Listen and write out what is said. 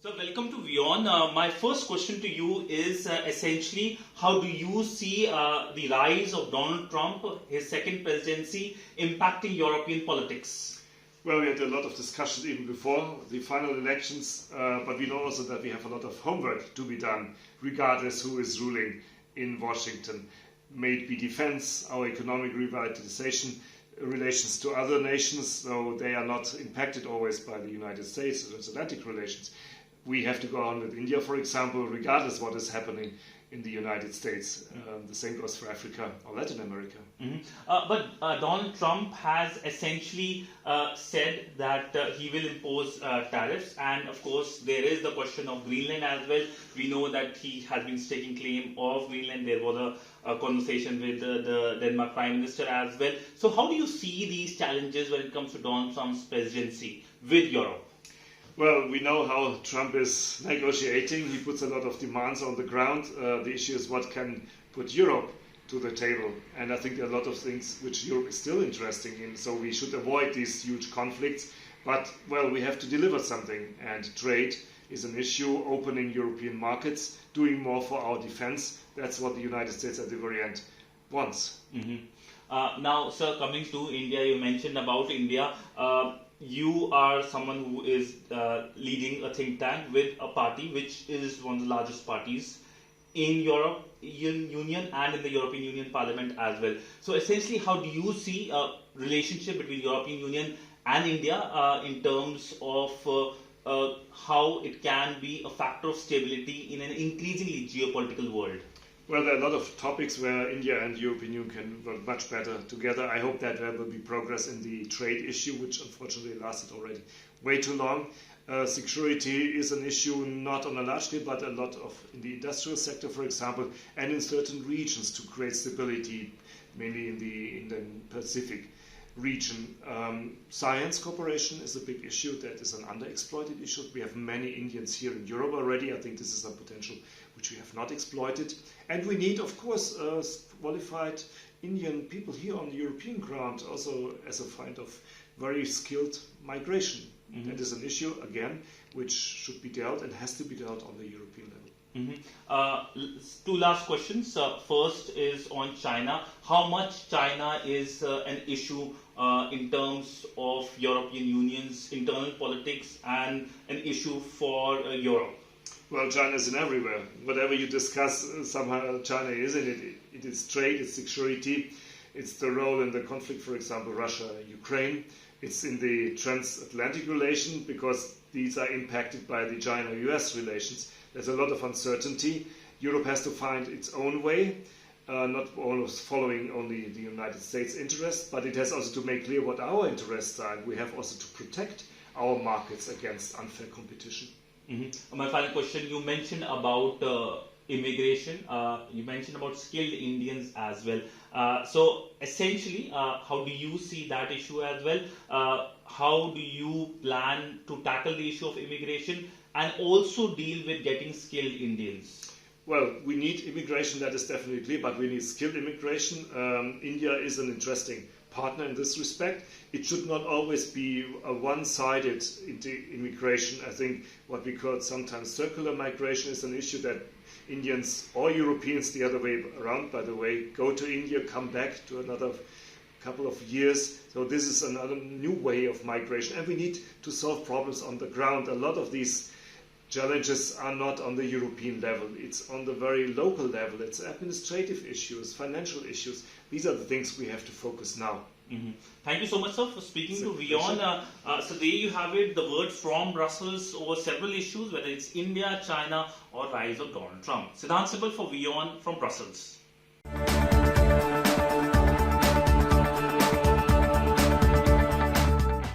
So welcome to WION. My first question to you is essentially, how do you see the rise of Donald Trump, his second presidency, impacting European politics? Well, we had a lot of discussions even before the final elections, but we know also that we have a lot of homework to be done, regardless who is ruling in Washington. May it be defense, our economic revitalization, relations to other nations, though they are not impacted always by the United States, transatlantic relations. We have to go on with India, for example, regardless what is happening in the United States. The same goes for Africa or Latin America. But Donald Trump has essentially said that he will impose tariffs, and of course there is the question of Greenland as well. We know that he has been staking claim of Greenland. There was a conversation with the Denmark Prime Minister as well. So how do you see these challenges when it comes to Donald Trump's presidency with Europe? Well, we know how Trump is negotiating. He puts a lot of demands on the ground. The issue is what can put Europe to the table. And I think there are a lot of things which Europe is still interested in. So we should avoid these huge conflicts. But, well, we have to deliver something. And trade is an issue, opening European markets, doing more for our defense. That's what the United States at the very end wants. Now, sir, coming to India, you mentioned about India. You are someone who is leading a think tank with a party which is one of the largest parties in European Union and in the European Union Parliament as well. So essentially, how do you see a relationship between European Union and India in terms of how it can be a factor of stability in an increasingly geopolitical world? Well, there are a lot of topics where India and the European Union can work much better together. I hope that there will be progress in the trade issue, which unfortunately lasted already way too long. Security is an issue not on a large scale, but a lot of in the industrial sector, for example, and in certain regions to create stability, mainly in the Pacific region. Science cooperation is a big issue. That is an underexploited issue. We have many Indians here in Europe already. I think this is a potential which we have not exploited. And we need, of course, qualified Indian people here on the European ground, also as a kind of very skilled migration. That is an issue, again, which should be dealt and has to be dealt on the European level. Two last questions. First is on China. How much China is an issue in terms of European Union's internal politics and an issue for Europe? Well, China is in everywhere. Whatever you discuss, somehow China is in it. It is trade, it's security, it's the role in the conflict, for example, Russia-Ukraine. It's in the transatlantic relation because these are impacted by the China-US relations. There's a lot of uncertainty. Europe has to find its own way, not always following only the United States' interests, but it has also to make clear what our interests are. And we have also to protect our markets against unfair competition. My final question, you mentioned about immigration, you mentioned about skilled Indians as well. So essentially, how do you see that issue as well? How do you plan to tackle the issue of immigration and also deal with getting skilled Indians? Well, we need immigration, that is definitely clear, but we need skilled immigration. India is an interesting partner in this respect. It should not always be a one-sided immigration. I think what we call sometimes circular migration is an issue that Indians or Europeans, the other way around, by the way, go to India, come back to another couple of years. So this is another new way of migration, and we need to solve problems on the ground. A lot of these challenges are not on the European level. It's on the very local level. It's administrative issues, financial issues. These are the things we have to focus now. Thank you so much, sir, for speaking to WION. So there you have it, the word from Brussels over several issues, whether it's India, China, or rise of Donald Trump. Sidhant Sibal for WION from Brussels.